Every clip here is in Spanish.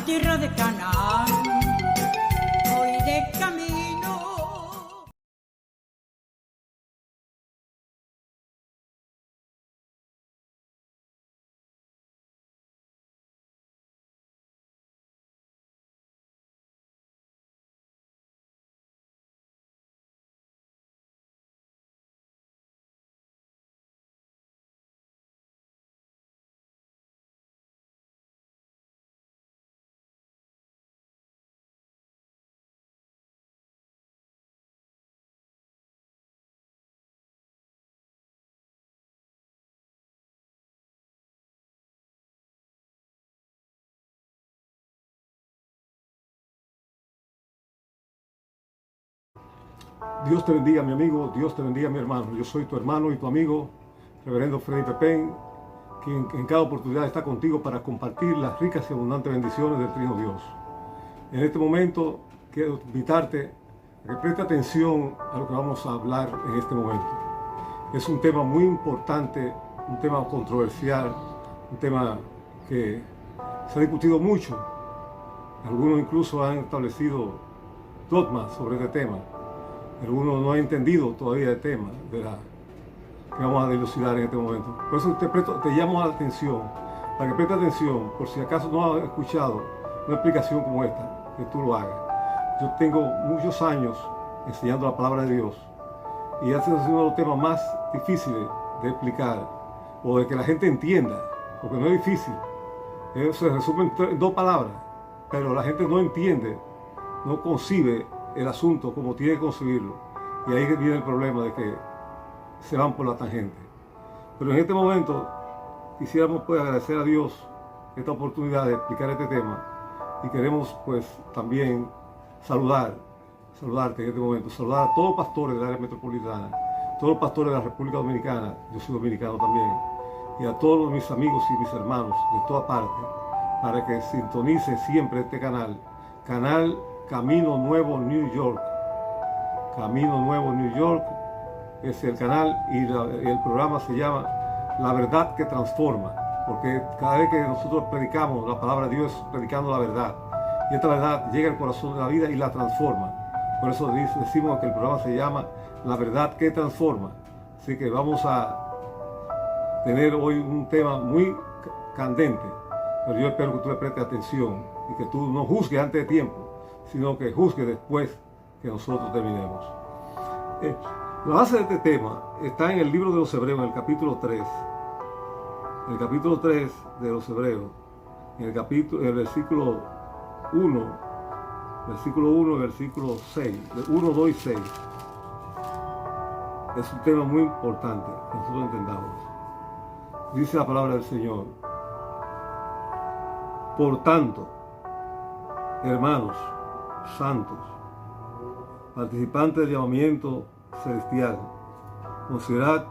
tierra de Canaán, voy de camino. Dios te bendiga, mi amigo, Dios te bendiga, mi hermano. Yo soy tu hermano y tu amigo, Reverendo Freddy Pepén, quien en cada oportunidad está contigo para compartir las ricas y abundantes bendiciones del Trino Dios. En este momento quiero invitarte a que preste atención a lo que vamos a hablar en este momento. Es un tema muy importante, un tema controversial, un tema que se ha discutido mucho. Algunos incluso han establecido dogmas sobre este tema. Algunos no han entendido todavía el tema que vamos a dilucidar en este momento. Por eso te llamo la atención, para que prestes atención, por si acaso no has escuchado una explicación como esta, que tú lo hagas. Yo tengo muchos años enseñando la palabra de Dios y este es uno de los temas más difíciles de explicar o de que la gente entienda, porque no es difícil. Se resume en dos palabras, pero la gente no entiende, no concibe el asunto como tiene que concebirlo, y ahí viene el problema de que se van por la tangente. Pero en este momento quisiéramos pues agradecer a Dios esta oportunidad de explicar este tema, y queremos pues también saludarte en este momento, saludar a todos los pastores del área metropolitana, todos los pastores de la República Dominicana, yo soy dominicano también, y a todos mis amigos y mis hermanos de toda parte, para que sintonicen siempre este canal Camino Nuevo New York. Camino Nuevo New York es el canal, y el programa se llama La Verdad que Transforma, porque cada vez que nosotros predicamos la palabra de Dios, predicando la verdad, y esta verdad llega al corazón de la vida y la transforma. Por eso decimos que el programa se llama La Verdad que Transforma. Así que vamos a tener hoy un tema muy candente, pero yo espero que tú le prestes atención y que tú no juzgues antes de tiempo, sino que juzgue después que nosotros terminemos. La base de este tema está en el libro de los Hebreos, en el capítulo 3. En el capítulo 3 de los Hebreos, en el versículo 1, y versículo 6, 1, 2 y 6. Es un tema muy importante que nosotros entendamos. Dice la palabra del Señor: por tanto, hermanos santos, participantes del llamamiento celestial, considerad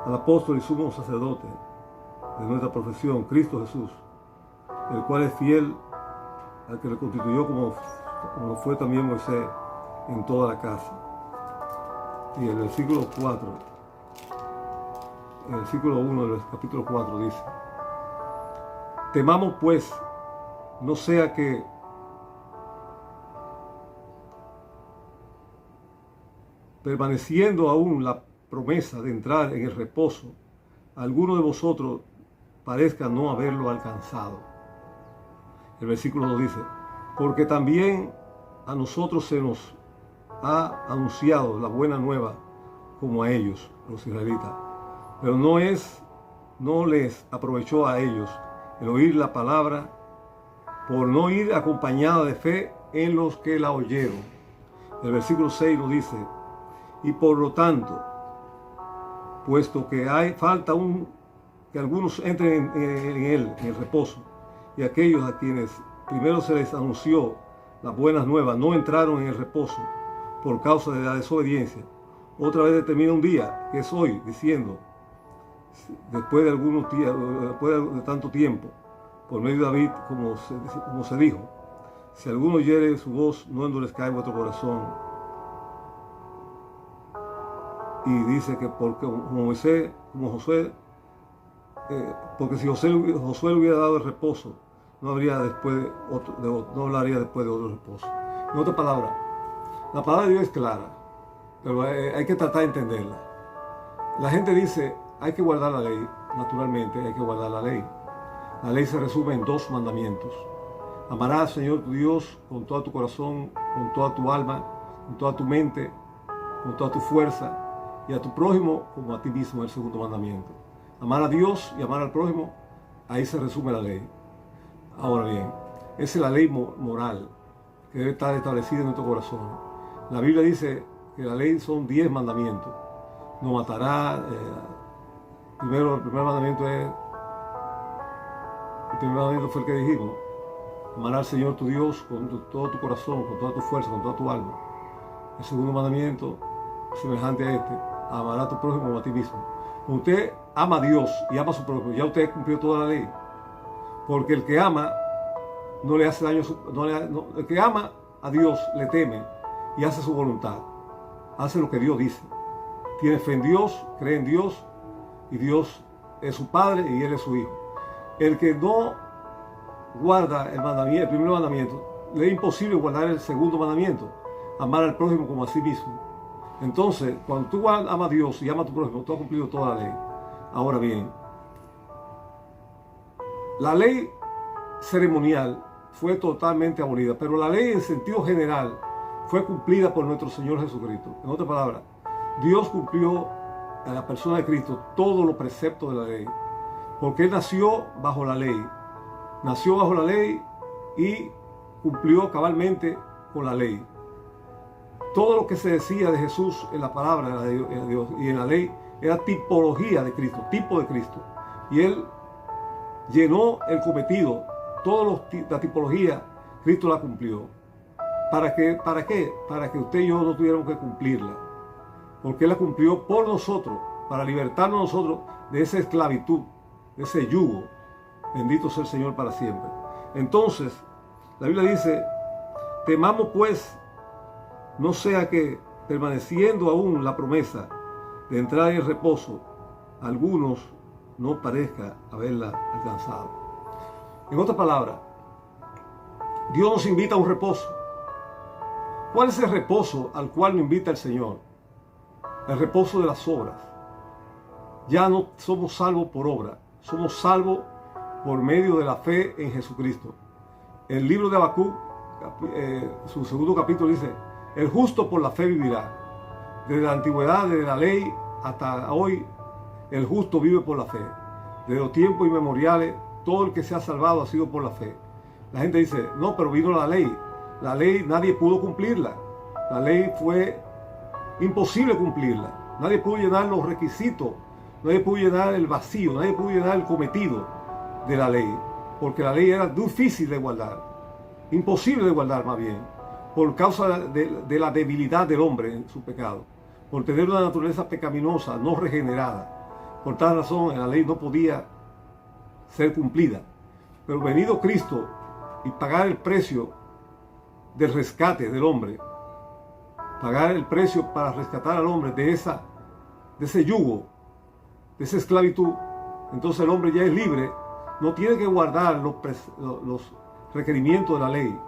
al apóstol y sumo sacerdote de nuestra profesión, Cristo Jesús, el cual es fiel al que le constituyó como fue también Moisés en toda la casa. Y el versículo 4, el versículo 1 del capítulo 4 dice: temamos pues, no sea que permaneciendo aún la promesa de entrar en el reposo, alguno de vosotros parezca no haberlo alcanzado. El versículo 2 dice: porque también a nosotros se nos ha anunciado la buena nueva como a ellos, los israelitas, pero no les aprovechó a ellos el oír la palabra, por no ir acompañada de fe en los que la oyeron. El versículo 6 nos dice: y por lo tanto, puesto que falta que algunos entren en él, en el reposo, y aquellos a quienes primero se les anunció las buenas nuevas no entraron en el reposo por causa de la desobediencia, otra vez determina un día, que es hoy, diciendo, después de tanto tiempo, por medio de David, como se dijo: si alguno oyere su voz, no endurezca en vuestro corazón. Y dice que porque como Josué porque si Josué le hubiera dado el reposo, no hablaría después de otro reposo. En otras palabras, la palabra de Dios es clara, pero hay que tratar de entenderla. La gente dice, hay que guardar la ley. Naturalmente, hay que guardar la ley. La ley se resume en 2 mandamientos. Amarás al Señor tu Dios con todo tu corazón, con toda tu alma, con toda tu mente, con toda tu fuerza, y a tu prójimo como a ti mismo, el segundo mandamiento. Amar a Dios y amar al prójimo, ahí se resume la ley. Ahora bien, esa es la ley moral que debe estar establecida en nuestro corazón. La Biblia dice que la ley son 10 mandamientos. No matarás. El primer mandamiento fue el que dijimos. Amarás al Señor tu Dios con todo tu corazón, con toda tu fuerza, con toda tu alma. El segundo mandamiento, semejante a este, amarás a tu prójimo como a ti mismo. Cuando usted ama a Dios y ama a su prójimo, ya usted cumplió toda la ley. Porque el que ama no le hace daño, el que ama a Dios le teme y hace su voluntad. Hace lo que Dios dice. Tiene fe en Dios, cree en Dios, y Dios es su Padre y Él es su Hijo. El que no guarda el primer mandamiento, le es imposible guardar el segundo mandamiento, amar al prójimo como a sí mismo. Entonces, cuando tú amas a Dios y amas a tu prójimo, tú has cumplido toda la ley. Ahora bien, la ley ceremonial fue totalmente abolida, pero la ley en sentido general fue cumplida por nuestro Señor Jesucristo. En otras palabras, Dios cumplió en la persona de Cristo todos los preceptos de la ley, porque Él nació bajo la ley. Nació bajo la ley y cumplió cabalmente con la ley. Todo lo que se decía de Jesús en la palabra de Dios y en la ley era tipología de Cristo, tipo de Cristo. Y Él llenó el cometido, toda la tipología, Cristo la cumplió. ¿Para qué? ¿Para que usted y yo no tuviéramos que cumplirla. Porque Él la cumplió por nosotros, para libertarnos nosotros de esa esclavitud, de ese yugo. Bendito sea el Señor para siempre. Entonces, la Biblia dice, temamos pues, no sea que permaneciendo aún la promesa de entrar en el reposo, algunos no parezca haberla alcanzado. En otras palabras, Dios nos invita a un reposo. ¿Cuál es el reposo al cual nos invita el Señor? El reposo de las obras. Ya no somos salvos por obra, somos salvos por medio de la fe en Jesucristo. El libro de Habacuc, su segundo capítulo dice, el justo por la fe vivirá. Desde la antigüedad, desde la ley hasta hoy, el justo vive por la fe. Desde los tiempos inmemoriales, todo el que se ha salvado ha sido por la fe. La gente dice, no, pero vino la ley. La ley nadie pudo cumplirla. La ley fue imposible cumplirla. Nadie pudo llenar los requisitos. Nadie pudo llenar el vacío. Nadie pudo llenar el cometido de la ley. Porque la ley era difícil de guardar. Imposible de guardar más bien. Por causa de la debilidad del hombre en su pecado. Por tener una naturaleza pecaminosa, no regenerada. Por tal razón la ley no podía ser cumplida. Pero venido Cristo y pagar el precio del rescate del hombre, pagar el precio para rescatar al hombre de ese yugo, de esa esclavitud, entonces el hombre ya es libre, no tiene que guardar los requerimientos de la ley,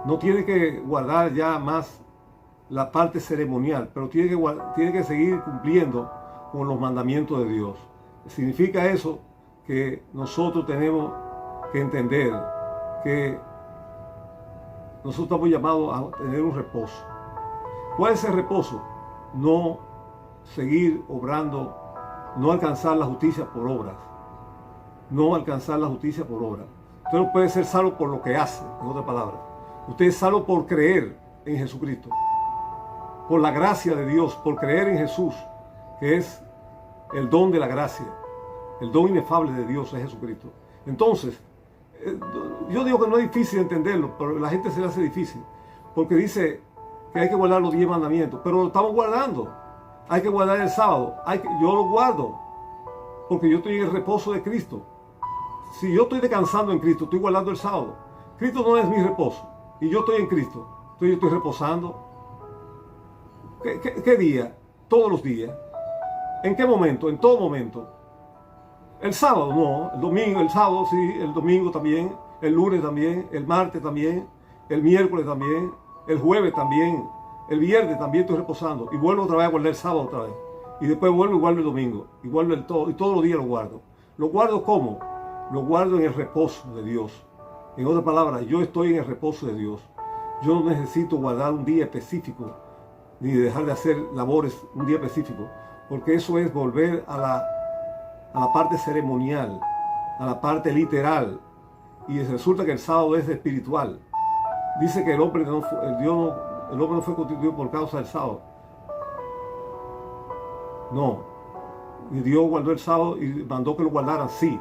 no tiene que guardar ya más la parte ceremonial, pero tiene que seguir cumpliendo con los mandamientos de Dios. Significa eso que nosotros tenemos que entender que nosotros estamos llamados a tener un reposo. ¿Cuál es el reposo? No seguir obrando, no alcanzar la justicia por obras. No alcanzar la justicia por obras. Usted no puede ser salvo por lo que hace, en otras palabras. Usted es salvo por creer en Jesucristo. Por la gracia de Dios, por creer en Jesús, que es el don de la gracia. El don inefable de Dios es Jesucristo. Entonces, yo digo que no es difícil entenderlo, pero a la gente se le hace difícil. Porque dice que hay que guardar los 10 mandamientos, pero lo estamos guardando. Hay que guardar el sábado. Yo lo guardo, porque yo estoy en el reposo de Cristo. Si yo estoy descansando en Cristo, estoy guardando el sábado. Cristo no es mi reposo, y yo estoy en Cristo. Entonces yo estoy reposando. ¿Qué día? Todos los días. ¿En qué momento? En todo momento. El sábado no, el domingo, el sábado sí, el domingo también, el lunes también, el martes también, el miércoles también, el jueves también, el viernes también estoy reposando y vuelvo otra vez a guardar el sábado otra vez. Y después vuelvo y guardo el domingo, y guardo el todo, y todos los días lo guardo. ¿Lo guardo cómo? Lo guardo en el reposo de Dios. En otras palabras, yo estoy en el reposo de Dios. Yo no necesito guardar un día específico, ni dejar de hacer labores un día específico, porque eso es volver a la parte ceremonial, a la parte literal, y resulta que el sábado es espiritual. Dice que el hombre no fue constituido por causa del sábado. No, y Dios guardó el sábado y mandó que lo guardaran, sí,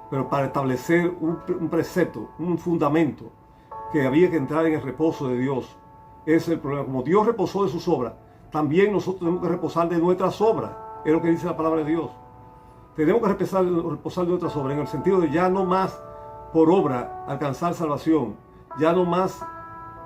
pero para establecer un precepto, un fundamento, que había que entrar en el reposo de Dios. Ese es el problema. Como Dios reposó de sus obras, también nosotros tenemos que reposar de nuestras obras. Es lo que dice la palabra de Dios. Tenemos que reposar de nuestras obras, en el sentido de ya no más por obra alcanzar salvación, ya no más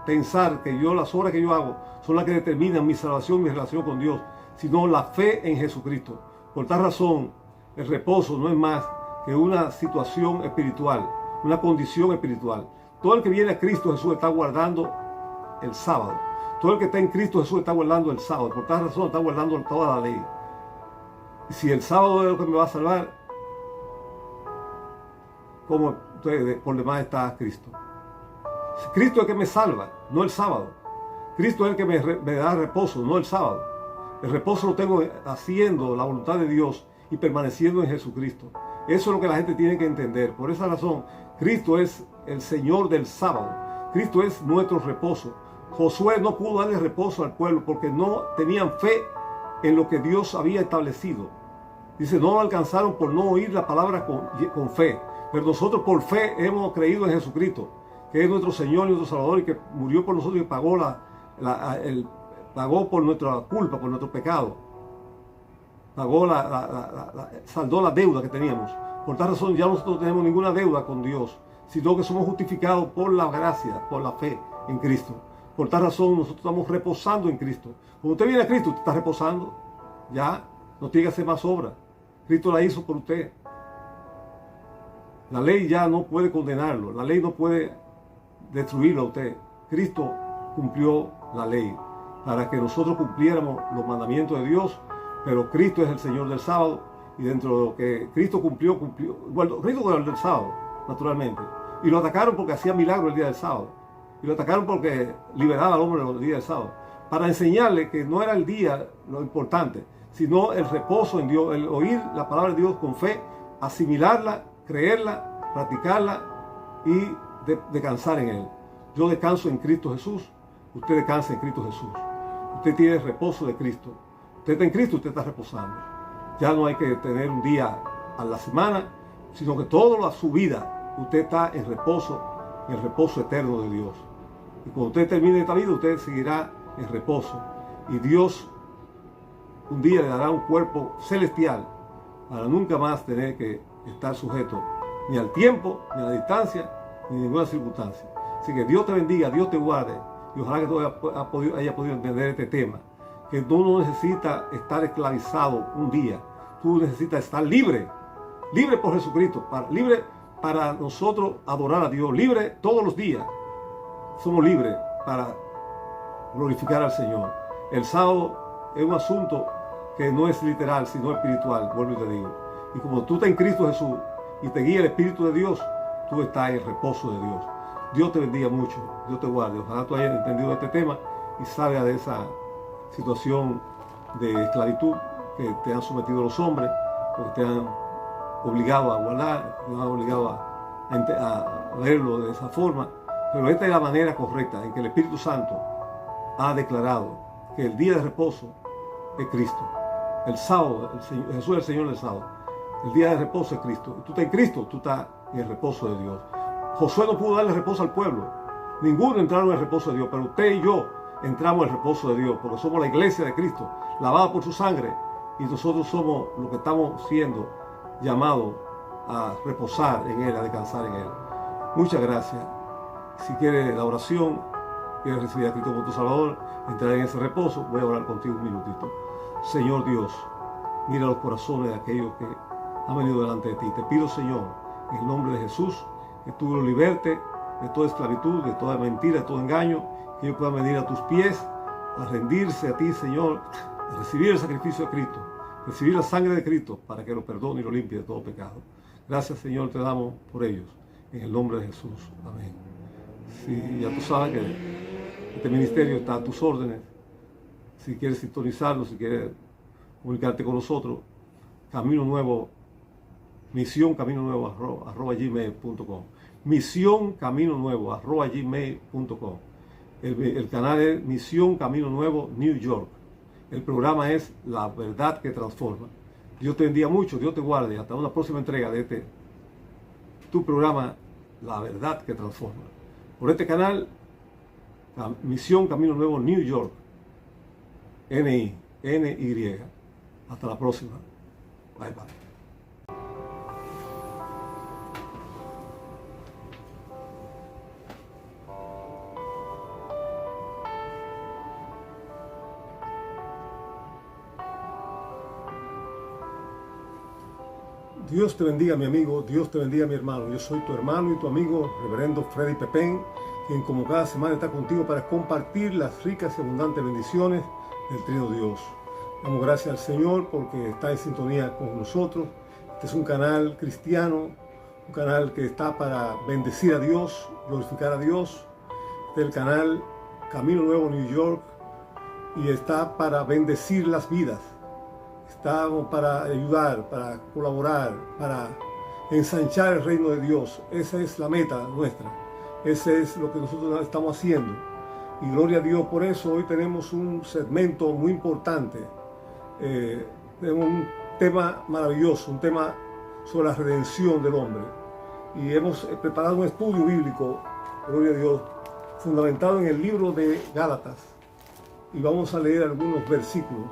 pensar que las obras que yo hago son las que determinan mi salvación, mi relación con Dios, sino la fe en Jesucristo. Por tal razón, el reposo no es más que una situación espiritual, una condición espiritual. Todo el que viene a Cristo Jesús está guardando el sábado. Todo el que está en Cristo Jesús está guardando el sábado. Por tal razón está guardando toda la ley. Y si el sábado es lo que me va a salvar, como por demás está Cristo. Cristo es el que me salva, no el sábado. Cristo es el que me da reposo, no el sábado. El reposo lo tengo haciendo la voluntad de Dios y permaneciendo en Jesucristo. Eso es lo que la gente tiene que entender. Por esa razón, Cristo es el Señor del sábado. Cristo es nuestro reposo. Josué no pudo darle reposo al pueblo porque no tenían fe en lo que Dios había establecido. Dice, no lo alcanzaron por no oír la palabra con fe. Pero nosotros por fe hemos creído en Jesucristo, que es nuestro Señor y nuestro Salvador, y que murió por nosotros y pagó pagó por nuestra culpa, por nuestro pecado. Pagó saldó la deuda que teníamos. Por tal razón ya nosotros no tenemos ninguna deuda con Dios, sino que somos justificados por la gracia, por la fe en Cristo. Por tal razón nosotros estamos reposando en Cristo. Cuando usted viene a Cristo, usted está reposando. Ya, no tiene que hacer más obra. Cristo la hizo por usted. La ley ya no puede condenarlo. La ley no puede destruirlo a usted. Cristo cumplió la ley para que nosotros cumpliéramos los mandamientos de Dios. Pero Cristo es el Señor del sábado. Y dentro de lo que Cristo cumplió. Bueno, Cristo fue el del sábado, naturalmente. Y lo atacaron porque hacía milagros el día del sábado. Y lo atacaron porque liberaba al hombre el día del sábado. Para enseñarle que no era el día lo importante, sino el reposo en Dios, el oír la palabra de Dios con fe, asimilarla, creerla, practicarla y descansar en Él. Yo descanso en Cristo Jesús, usted descansa en Cristo Jesús. Usted tiene el reposo de Cristo. Usted está en Cristo, usted está reposando. Ya no hay que tener un día a la semana, sino que toda su vida usted está en el reposo eterno de Dios. Y cuando usted termine esta vida, usted seguirá en reposo. Y Dios un día le dará un cuerpo celestial para nunca más tener que estar sujeto ni al tiempo, ni a la distancia, ni a ninguna circunstancia. Así que Dios te bendiga, Dios te guarde. Y ojalá que tú haya podido entender este tema. Que tú no necesitas estar esclavizado un día. Tú necesitas estar libre. Libre por Jesucristo. Libre para nosotros adorar a Dios. Libre todos los días. Somos libres para glorificar al Señor. El sábado es un asunto que no es literal, sino espiritual, vuelvo y te digo. Y como tú estás en Cristo Jesús y te guía el Espíritu de Dios, tú estás en el reposo de Dios. Dios te bendiga mucho, Dios te guarde. Ojalá tú hayas entendido este tema y salga de esa situación de esclavitud que te han sometido los hombres, porque te han obligado a guardar, te han obligado a verlo de esa forma. Pero esta es la manera correcta en que el Espíritu Santo ha declarado que el día de reposo es Cristo. El sábado, Jesús es el Señor del sábado. El día de reposo es Cristo. Tú estás en Cristo, tú estás en el reposo de Dios. Josué no pudo darle reposo al pueblo. Ninguno entraron en el reposo de Dios, pero usted y yo entramos en el reposo de Dios, porque somos la iglesia de Cristo, lavada por su sangre, y nosotros somos lo que estamos siendo llamados a reposar en Él, a descansar en Él. Muchas gracias. Si quieres la oración, quieres recibir a Cristo como tu Salvador, entrar en ese reposo, voy a orar contigo un minutito. Señor Dios, mira los corazones de aquellos que han venido delante de ti. Te pido, Señor, en el nombre de Jesús, que tú los libertes de toda esclavitud, de toda mentira, de todo engaño, que ellos puedan venir a tus pies, a rendirse a ti, Señor, a recibir el sacrificio de Cristo, recibir la sangre de Cristo para que lo perdone y lo limpie de todo pecado. Gracias, Señor, te damos por ellos, en el nombre de Jesús. Amén. Sí, ya tú sabes que este ministerio está a tus órdenes. Si quieres sintonizarlo, si quieres comunicarte con nosotros, Camino Nuevo, Misión Camino Nuevo @gmail.com. Misión Camino Nuevo @gmail.com. El canal es Misión Camino Nuevo New York. El programa es La Verdad que Transforma. Dios te bendiga mucho, Dios te guarde. Hasta una próxima entrega de tu programa La Verdad que Transforma. Por este canal, Misión Camino Nuevo New York. NY. Hasta la próxima. Bye bye. Dios te bendiga, mi amigo, Dios te bendiga, mi hermano. Yo soy tu hermano y tu amigo, reverendo Freddy Pepén, quien como cada semana está contigo para compartir las ricas y abundantes bendiciones del Trino Dios. Damos gracias al Señor porque está en sintonía con nosotros. Este es un canal cristiano, un canal que está para bendecir a Dios, glorificar a Dios. Este es el canal Camino Nuevo New York y está para bendecir las vidas. Estamos para ayudar, para colaborar, para ensanchar el reino de Dios. Esa es la meta nuestra. Ese es lo que nosotros estamos haciendo. Y gloria a Dios por eso. Hoy tenemos un segmento muy importante. Tenemos un tema maravilloso, un tema sobre la redención del hombre. Y hemos preparado un estudio bíblico, gloria a Dios, fundamentado en el libro de Gálatas. Y vamos a leer algunos versículos.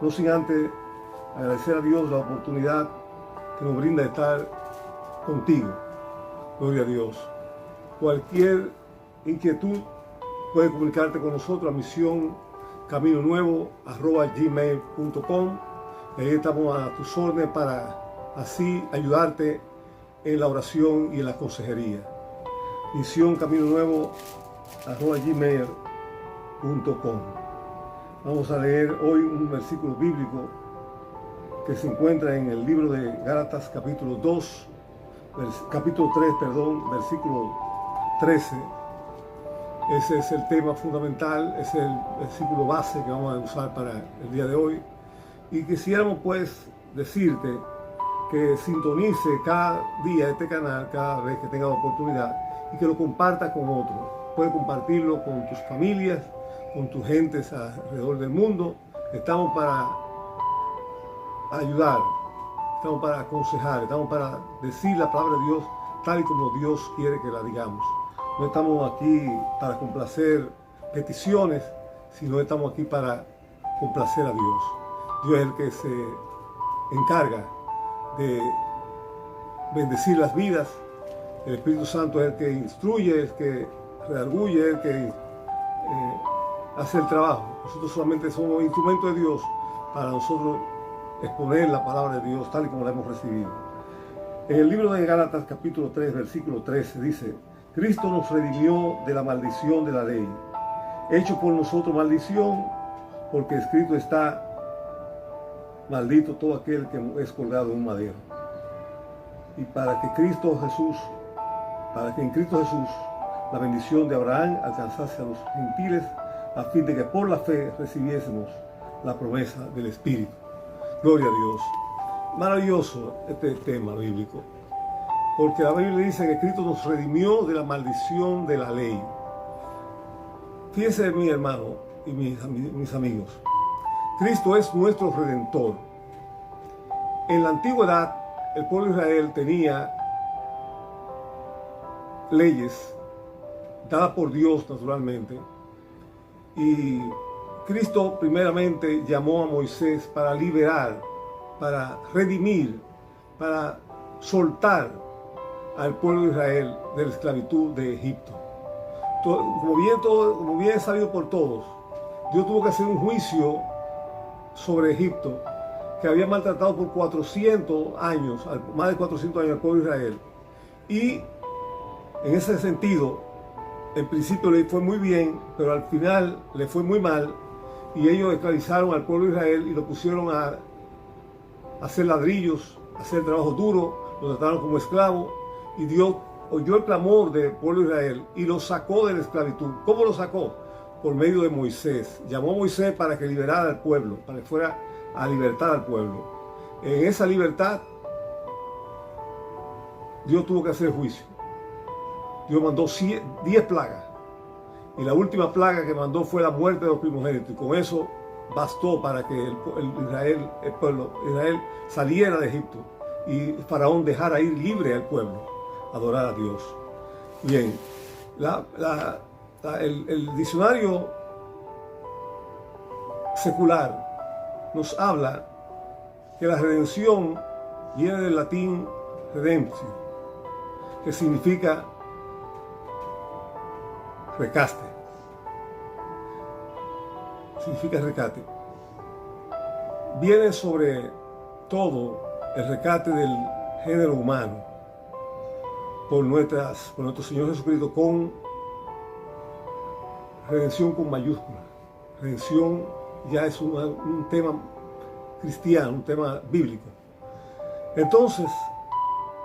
No sin antes agradecer a Dios la oportunidad que nos brinda estar contigo. Gloria a Dios. Cualquier inquietud puede comunicarte con nosotros a misión Camino Nuevo @gmail.com. Ahí estamos a tus órdenes para así ayudarte en la oración y en la consejería. Misión Camino Nuevo @gmail.com. Vamos a leer hoy un versículo bíblico que se encuentra en el libro de Gálatas capítulo 3, versículo 13. Ese es el tema fundamental, es el versículo base que vamos a usar para el día de hoy. Y quisiéramos pues decirte que sintonice cada día este canal, cada vez que tenga la oportunidad, y que lo compartas con otros. Puedes compartirlo con tus familias, con tus gentes alrededor del mundo. Estamos para ayudar, estamos para aconsejar, estamos para decir la palabra de Dios tal y como Dios quiere que la digamos. No estamos aquí para complacer peticiones, sino estamos aquí para complacer a Dios. Dios es el que se encarga de bendecir las vidas. El Espíritu Santo es el que instruye, el que redarguye, el que hace el trabajo. Nosotros solamente somos instrumentos de Dios para nosotros exponer la palabra de Dios tal y como la hemos recibido. En el libro de Gálatas capítulo 3, versículo 13 dice: Cristo nos redimió de la maldición de la ley, hecho por nosotros maldición, porque escrito está: maldito todo aquel que es colgado en un madero. Y para que en Cristo Jesús la bendición de Abraham alcanzase a los gentiles, a fin de que por la fe recibiésemos la promesa del Espíritu. Gloria a Dios. Maravilloso este tema bíblico, porque la Biblia dice que Cristo nos redimió de la maldición de la ley. Fíjense, mi hermano y mis amigos, Cristo es nuestro Redentor. En la antigüedad, el pueblo de Israel tenía leyes dadas por Dios naturalmente, y Cristo primeramente llamó a Moisés para liberar, para redimir, para soltar al pueblo de Israel de la esclavitud de Egipto. Como bien es sabido por todos, Dios tuvo que hacer un juicio sobre Egipto, que había maltratado por 400 años, más de 400 años al pueblo de Israel. Y en ese sentido, en principio le fue muy bien, pero al final le fue muy mal, y ellos esclavizaron al pueblo de Israel y lo pusieron a hacer ladrillos, a hacer trabajo duro, lo trataron como esclavo, y Dios oyó el clamor del pueblo de Israel y lo sacó de la esclavitud. ¿Cómo lo sacó? Por medio de Moisés. Llamó a Moisés para que liberara al pueblo, para que fuera a libertar al pueblo. En esa libertad, Dios tuvo que hacer juicio. Dios mandó 10 plagas. Y la última plaga que mandó fue la muerte de los primogénitos. Y con eso bastó para que el pueblo de Israel saliera de Egipto. Y Faraón dejara ir libre al pueblo a adorar a Dios. Bien, el diccionario secular nos habla que la redención viene del latín redemptio, que significa rescate. Significa rescate. Viene sobre todo el rescate del género humano por nuestro Señor Jesucristo, con redención con mayúscula. Redención ya es un tema cristiano, un tema bíblico. Entonces,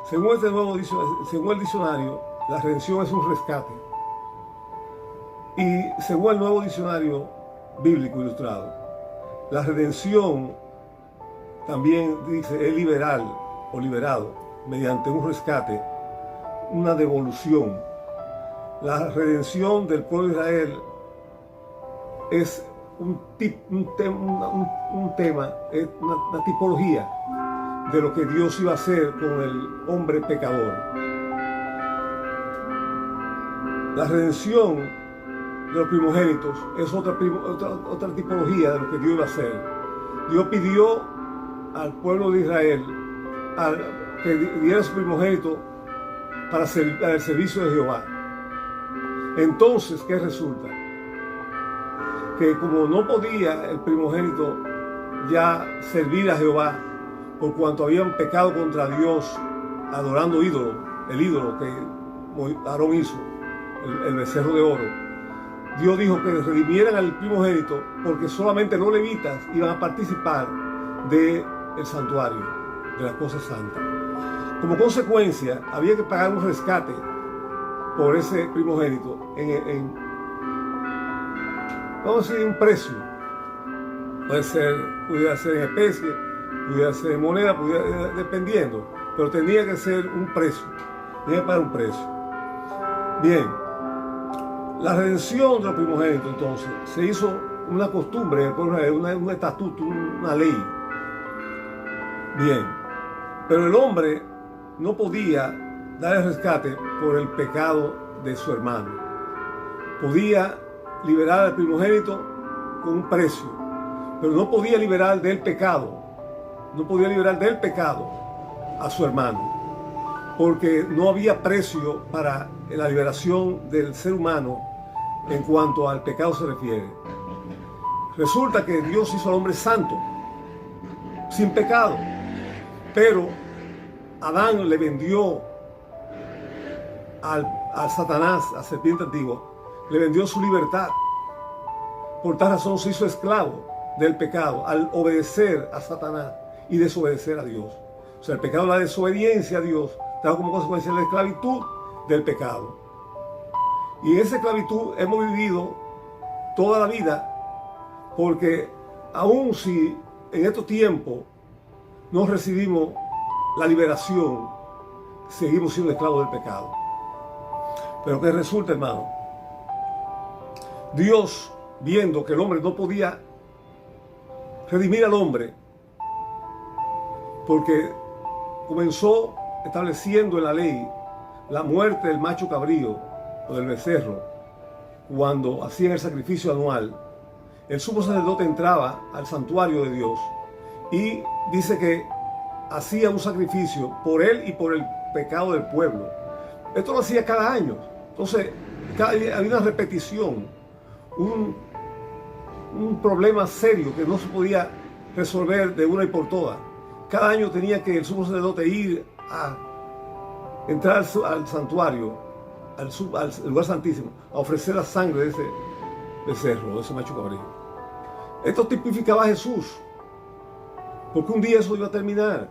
según el diccionario, la redención es un rescate. Y según el nuevo diccionario bíblico ilustrado, la redención también dice es liberal o liberado mediante un rescate, una devolución. La redención del pueblo de Israel es un tema, es una tipología de lo que Dios iba a hacer con el hombre pecador. La redención de los primogénitos es otra tipología de lo que Dios iba a hacer. Dios pidió al pueblo de Israel que diera su primogénito para el servicio de Jehová. Entonces, ¿qué resulta? Que como no podía el primogénito ya servir a Jehová, por cuanto habían pecado contra Dios adorando el ídolo que Aarón hizo, el becerro de oro, Dios dijo que redimieran al primogénito, porque solamente los levitas iban a participar del santuario, de las cosas santas. Como consecuencia, había que pagar un rescate por ese primogénito vamos a decir, un precio. Pudiera ser en especie, pudiera ser en moneda, dependiendo, pero tenía que ser un precio, tenía que pagar un precio. Bien, la redención de los primogénitos entonces se hizo una costumbre, un estatuto, una ley. Bien, pero el hombre no podía dar el rescate por el pecado de su hermano. Podía liberar al primogénito con un precio, pero no podía liberar del pecado, a su hermano, porque no había precio para la liberación del ser humano en cuanto al pecado se refiere. Resulta que Dios hizo al hombre santo, sin pecado, pero Adán le vendió al Satanás, a serpiente antigua, le vendió su libertad. Por tal razón se hizo esclavo del pecado al obedecer a Satanás y desobedecer a Dios. O sea, el pecado, la desobediencia a Dios, trajo como consecuencia la esclavitud del pecado. Y en esa esclavitud hemos vivido toda la vida, porque aun si en estos tiempos no recibimos la liberación, seguimos siendo esclavos del pecado. Pero ¿qué resulta, hermano? Dios, viendo que el hombre no podía redimir al hombre, porque comenzó estableciendo en la ley la muerte del macho cabrío o del becerro cuando hacían el sacrificio anual, el sumo sacerdote entraba al santuario de Dios y dice que hacía un sacrificio por él y por el pecado del pueblo. Esto lo hacía cada año. Entonces había una repetición, un problema serio que no se podía resolver de una y por todas. Cada año tenía que el sumo sacerdote ir a entrar al santuario, al lugar santísimo, a ofrecer la sangre de ese becerro, de ese macho cabrío. Esto tipificaba a Jesús, porque un día eso iba a terminar.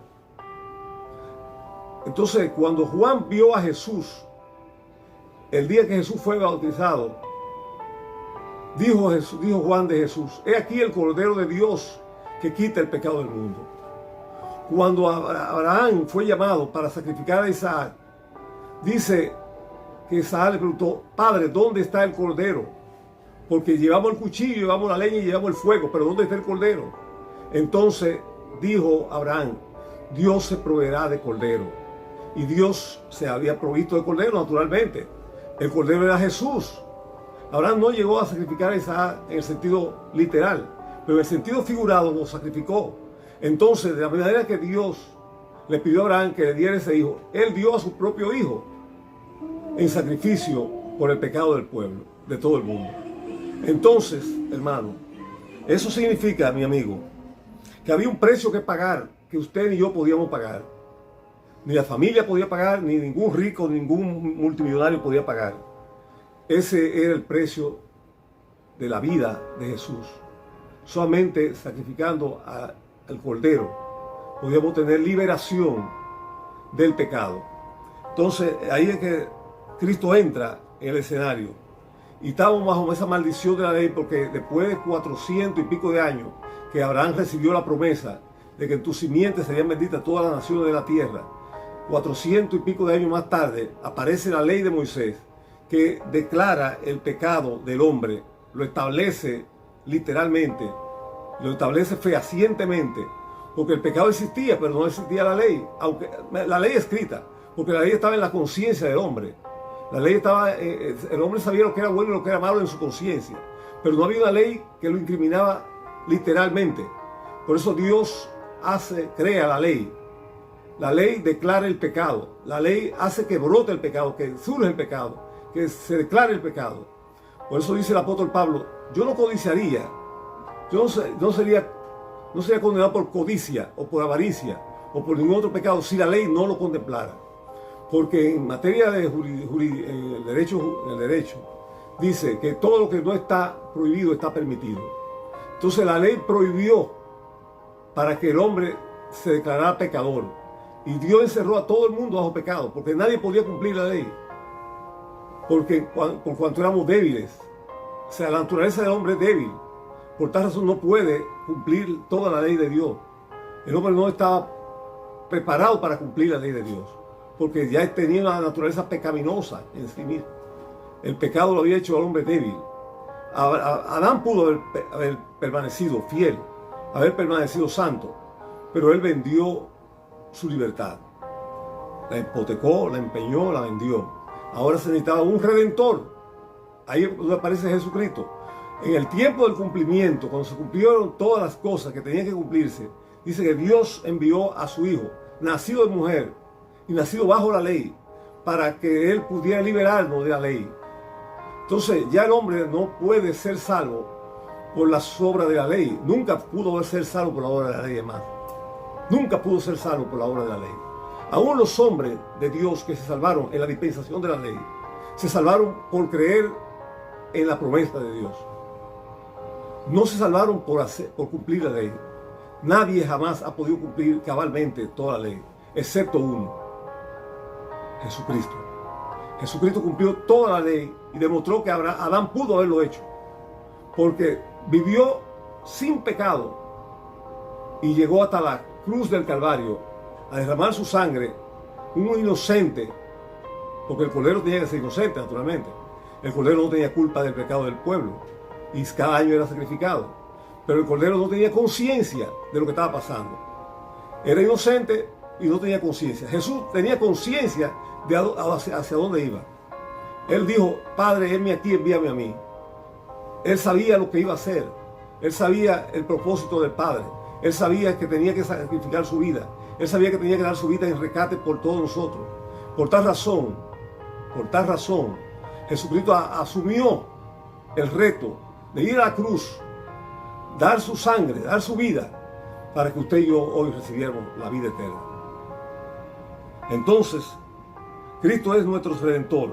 Entonces, cuando Juan vio a Jesús, el día que Jesús fue bautizado, dijo Juan de Jesús: he aquí el Cordero de Dios que quita el pecado del mundo. Cuando Abraham fue llamado para sacrificar a Isaac, dice que Isaac le preguntó: Padre, ¿dónde está el Cordero? Porque llevamos el cuchillo, llevamos la leña y llevamos el fuego, pero ¿dónde está el Cordero? Entonces dijo Abraham: Dios se proveerá de Cordero. Y Dios se había provisto de Cordero, naturalmente. El Cordero era Jesús. Abraham no llegó a sacrificar a Isaac en el sentido literal, pero en el sentido figurado lo sacrificó. Entonces, de la manera que Dios le pidió a Abraham que le diera ese hijo, él dio a su propio hijo en sacrificio por el pecado del pueblo, de todo el mundo. Entonces, hermano, eso significa, mi amigo, que había un precio que pagar que usted ni yo podíamos pagar. Ni la familia podía pagar, ni ningún rico, ningún multimillonario podía pagar. Ese era el precio de la vida de Jesús. Solamente sacrificando al Cordero podíamos tener liberación del pecado. Entonces, ahí es que Cristo entra en el escenario. Y estábamos bajo esa maldición de la ley, porque después de 400 y pico de años que Abraham recibió la promesa de que en tu simiente serían benditas todas las naciones de la tierra, 400 y pico de años más tarde aparece la ley de Moisés, que declara el pecado del hombre, lo establece literalmente, lo establece fehacientemente, porque el pecado existía, pero no existía la ley, aunque la ley escrita, porque la ley estaba en la conciencia del hombre. La ley estaba, el hombre sabía lo que era bueno y lo que era malo en su conciencia, pero no había una ley que lo incriminaba literalmente. Por eso Dios crea la ley. La ley declara el pecado. La ley hace que brote el pecado, que surge el pecado, que se declare el pecado. Por eso dice el apóstol Pablo: yo no codiciaría, yo no sería condenado por codicia o por avaricia o por ningún otro pecado si la ley no lo contemplara. Porque en materia de el derecho dice que todo lo que no está prohibido está permitido. Entonces la ley prohibió para que el hombre se declarara pecador. Y Dios encerró a todo el mundo bajo pecado, porque nadie podía cumplir la ley. Porque por cuanto éramos débiles. O sea, la naturaleza del hombre es débil. Por tal razón no puede cumplir toda la ley de Dios. El hombre no estaba preparado para cumplir la ley de Dios, porque ya tenía una naturaleza pecaminosa en sí mismo. El pecado lo había hecho al hombre débil. Adán pudo haber permanecido fiel, haber permanecido santo, pero él vendió su libertad. La hipotecó, la empeñó, la vendió. Ahora se necesitaba un redentor. Ahí es donde aparece Jesucristo. En el tiempo del cumplimiento, cuando se cumplieron todas las cosas que tenían que cumplirse, dice que Dios envió a su Hijo, nacido de mujer y nacido bajo la ley, para que Él pudiera liberarnos de la ley. Entonces ya el hombre no puede ser salvo por las obras de la ley. Nunca pudo ser salvo por la obra de la ley, más. Nunca pudo ser salvo por la obra de la ley. Aún los hombres de Dios que se salvaron en la dispensación de la ley, se salvaron por creer en la promesa de Dios. No se salvaron por cumplir la ley. Nadie jamás ha podido cumplir cabalmente toda la ley, excepto uno: Jesucristo. Jesucristo cumplió toda la ley y demostró que Adán pudo haberlo hecho, porque vivió sin pecado y llegó hasta la cruz del Calvario a derramar su sangre, un inocente, porque el Cordero tenía que ser inocente, naturalmente. El Cordero no tenía culpa del pecado del pueblo y cada año era sacrificado, pero el Cordero no tenía conciencia de lo que estaba pasando. Era inocente y no tenía conciencia. Jesús tenía conciencia de hacia dónde iba. Él dijo: Padre, heme aquí, envíame a mí. Él sabía lo que iba a hacer. Él sabía el propósito del Padre. Él sabía que tenía que sacrificar su vida. Él sabía que tenía que dar su vida en rescate por todos nosotros. Por tal razón, Jesucristo asumió el reto de ir a la cruz, dar su sangre, dar su vida, para que usted y yo hoy recibiéramos la vida eterna. Entonces, Cristo es nuestro Redentor.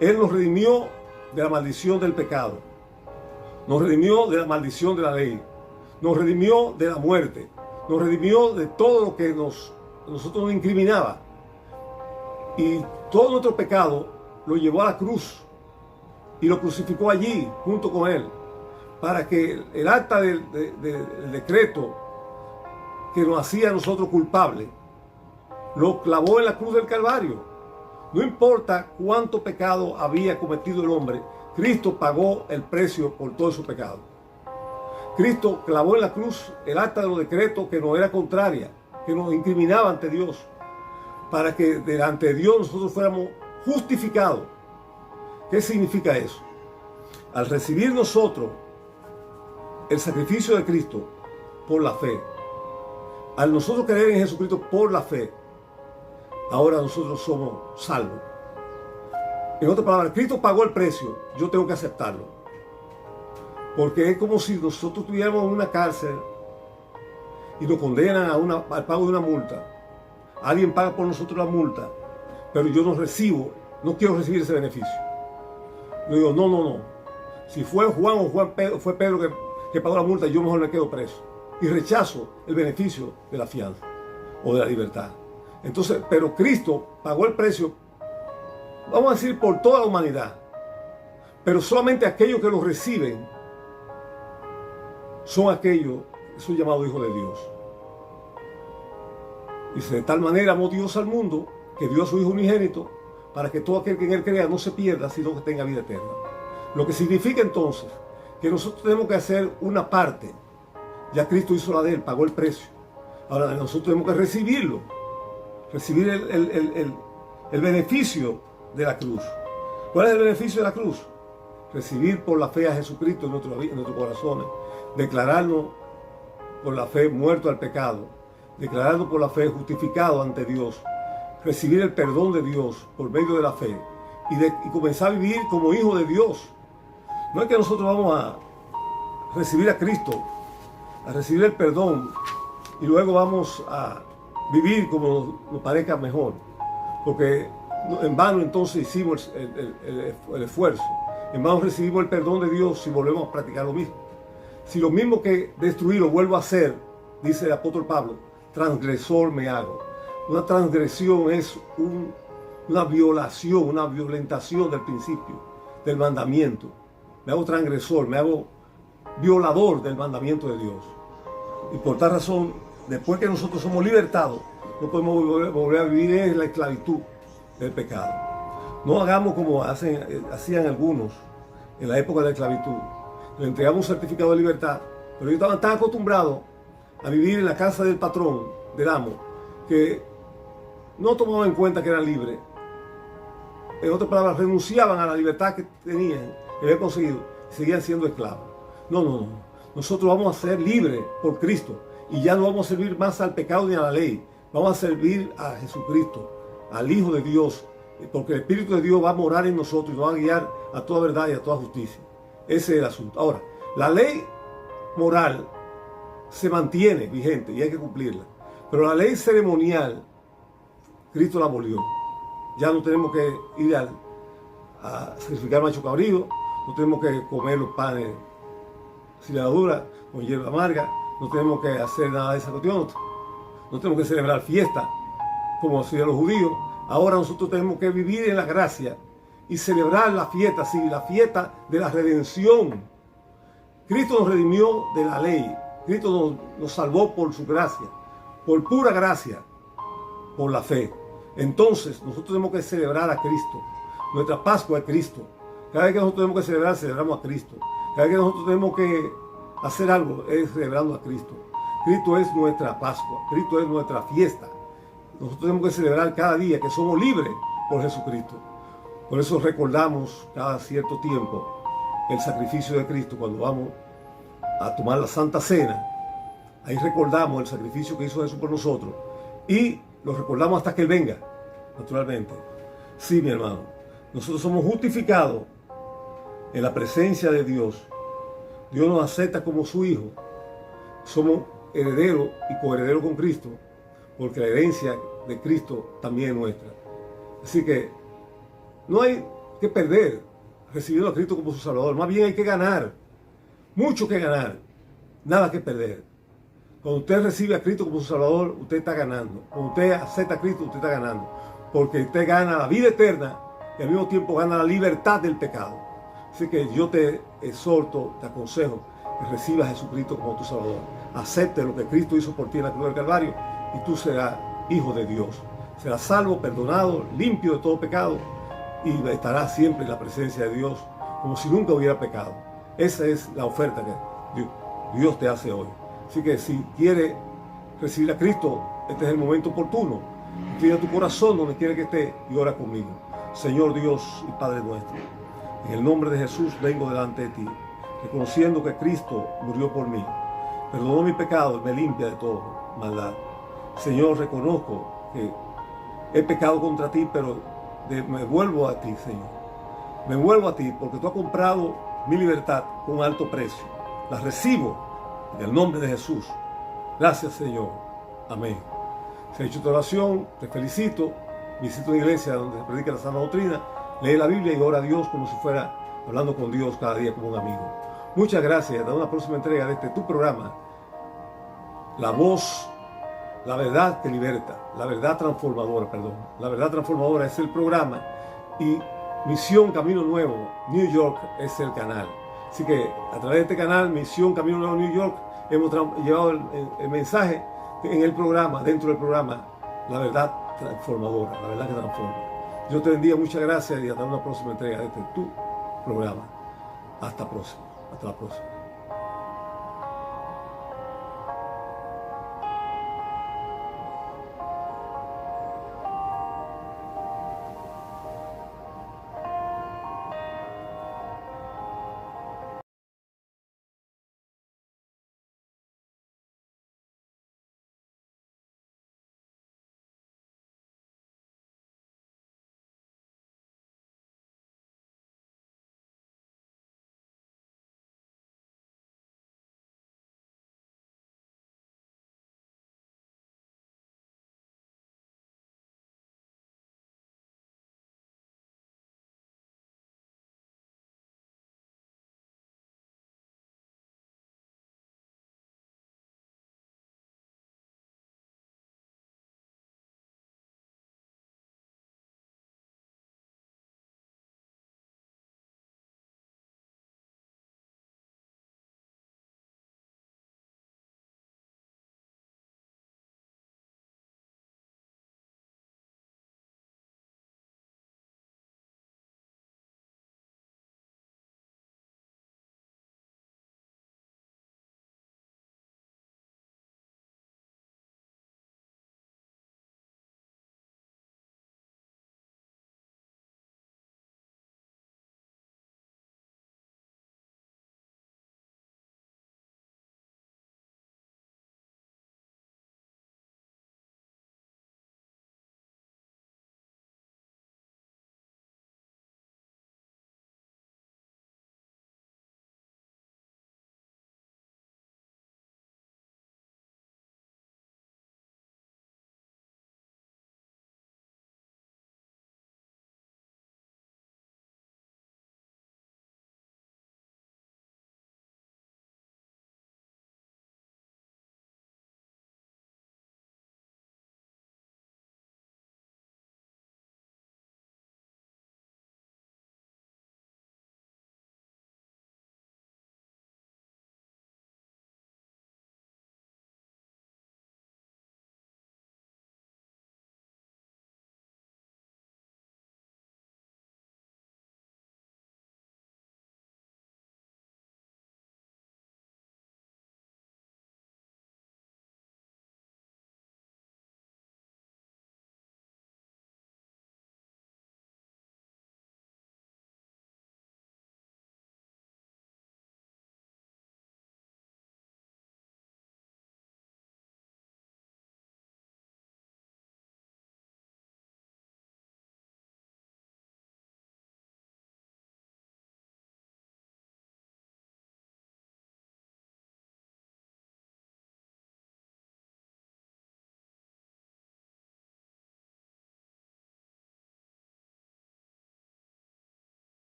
Él nos redimió de la maldición del pecado. Nos redimió de la maldición de la ley. Nos redimió de la muerte. Nos redimió de todo lo que nosotros nos incriminaba. Y todo nuestro pecado lo llevó a la cruz y lo crucificó allí junto con él, para que el acta del decreto que nos hacía a nosotros culpables lo clavó en la cruz del Calvario. No importa cuánto pecado había cometido el hombre, Cristo pagó el precio por todo su pecado. Cristo clavó en la cruz el acta de los decretos que nos era contraria, que nos incriminaba ante Dios, para que delante de Dios nosotros fuéramos justificados. ¿Qué significa eso? Al recibir nosotros el sacrificio de Cristo por la fe, al nosotros creer en Jesucristo por la fe, ahora nosotros somos salvos. En otras palabras, Cristo pagó el precio, yo tengo que aceptarlo. Porque es como si nosotros estuviéramos en una cárcel y nos condenan al pago de una multa. Alguien paga por nosotros la multa, pero yo no quiero recibir ese beneficio. Yo digo, no. Si fue Juan o fue Pedro que pagó la multa, yo mejor me quedo preso. Y rechazo el beneficio de la fianza o de la libertad. Entonces, pero Cristo pagó el precio, vamos a decir, por toda la humanidad. Pero solamente aquellos que lo reciben son aquellos que son llamados hijos de Dios. Dice, de tal manera amó Dios al mundo, que dio a su Hijo unigénito, para que todo aquel que en él crea no se pierda, sino que tenga vida eterna. Lo que significa entonces que nosotros tenemos que hacer una parte. Ya Cristo hizo la de él, pagó el precio. Ahora nosotros tenemos que recibirlo, recibir el beneficio de la cruz. ¿Cuál es el beneficio de la cruz? Recibir por la fe a Jesucristo en nuestros corazones, declararnos por la fe muerto al pecado, declararnos por la fe justificado ante Dios, recibir el perdón de Dios por medio de la fe y comenzar a vivir como hijos de Dios. No es que nosotros vamos a recibir a Cristo, a recibir el perdón y luego vamos a vivir como nos parezca mejor, porque en vano entonces hicimos el esfuerzo, en vano recibimos el perdón de Dios si volvemos a practicar lo mismo. Si lo mismo que destruí lo vuelvo a hacer, dice el apóstol Pablo, transgresor me hago. Una transgresión es una violación, una violentación del principio, del mandamiento. Me hago transgresor, me hago violador del mandamiento de Dios. Y por tal razón, después que nosotros somos libertados, no podemos volver a vivir en la esclavitud del pecado. No hagamos como hacían algunos en la época de la esclavitud. Le entregamos un certificado de libertad, pero ellos estaban tan acostumbrados a vivir en la casa del patrón, del amo, que no tomaban en cuenta que eran libres. En otras palabras, renunciaban a la libertad que tenían, que habían conseguido, y seguían siendo esclavos. No. Nosotros vamos a ser libres por Cristo y ya no vamos a servir más al pecado ni a la ley. Vamos a servir a Jesucristo, al Hijo de Dios, porque el Espíritu de Dios va a morar en nosotros y nos va a guiar a toda verdad y a toda justicia. Ese es el asunto. Ahora, la ley moral se mantiene vigente y hay que cumplirla. Pero la ley ceremonial, Cristo la abolió. Ya no tenemos que ir a sacrificar macho cabrío, no tenemos que comer los panes sin levadura, con hierba amarga, no tenemos que hacer nada de esa cuestión, no tenemos que celebrar fiesta como hacían los judíos. Ahora nosotros tenemos que vivir en la gracia y celebrar la fiesta, sí, la fiesta de la redención. Cristo nos redimió de la ley, Cristo nos salvó por su gracia, por pura gracia, por la fe. Entonces nosotros tenemos que celebrar a Cristo. Nuestra Pascua es Cristo. Cada vez que nosotros tenemos que celebrar, celebramos a Cristo. Cada vez que nosotros tenemos que hacer algo, es celebrando a Cristo. Cristo es nuestra Pascua, Cristo es nuestra fiesta. Nosotros tenemos que celebrar cada día que somos libres por Jesucristo. Por eso recordamos cada cierto tiempo el sacrificio de Cristo cuando vamos a tomar la Santa Cena. Ahí recordamos el sacrificio que hizo Jesús por nosotros y lo recordamos hasta que Él venga, naturalmente. Sí, mi hermano, nosotros somos justificados en la presencia de Dios. Dios nos acepta como su hijo. Somos heredero y coheredero con Cristo, porque la herencia de Cristo también es nuestra. Así que no hay que perder recibiendo a Cristo como su Salvador, más bien hay que ganar, mucho que ganar, nada que perder. Cuando usted recibe a Cristo como su Salvador, usted está ganando. Cuando usted acepta a Cristo, usted está ganando, porque usted gana la vida eterna y al mismo tiempo gana la libertad del pecado. Así que yo te exhorto, te aconsejo que recibas a Jesucristo como tu Salvador. Acepte lo que Cristo hizo por ti en la cruz del Calvario y tú serás hijo de Dios. Serás salvo, perdonado, limpio de todo pecado y estarás siempre en la presencia de Dios como si nunca hubiera pecado. Esa es la oferta que Dios te hace hoy. Así que si quieres recibir a Cristo, este es el momento oportuno. Inclina tu corazón donde quiera que esté y ora conmigo. Señor Dios y Padre nuestro, en el nombre de Jesús vengo delante de ti, reconociendo que Cristo murió por mí, perdonó mi pecado y me limpia de toda maldad. Señor, reconozco que he pecado contra ti, pero me vuelvo a ti, Señor. Me vuelvo a ti porque tú has comprado mi libertad con un alto precio. La recibo en el nombre de Jesús. Gracias, Señor. Amén. Si has hecho tu oración, te felicito. Visita una iglesia donde se predica la sana doctrina. Lee la Biblia y ora a Dios como si fuera hablando con Dios cada día como un amigo. Muchas gracias. Hasta una próxima entrega de tu programa. La voz, la verdad que liberta. La verdad transformadora, perdón. La verdad transformadora es el programa. Y Misión Camino Nuevo, New York, es el canal. Así que a través de este canal, Misión Camino Nuevo, New York, hemos llevado el mensaje en el programa, dentro del programa, la verdad transformadora, la verdad que transforma. Dios te bendiga, muchas gracias y hasta una próxima entrega de tu programa. Hasta la próxima.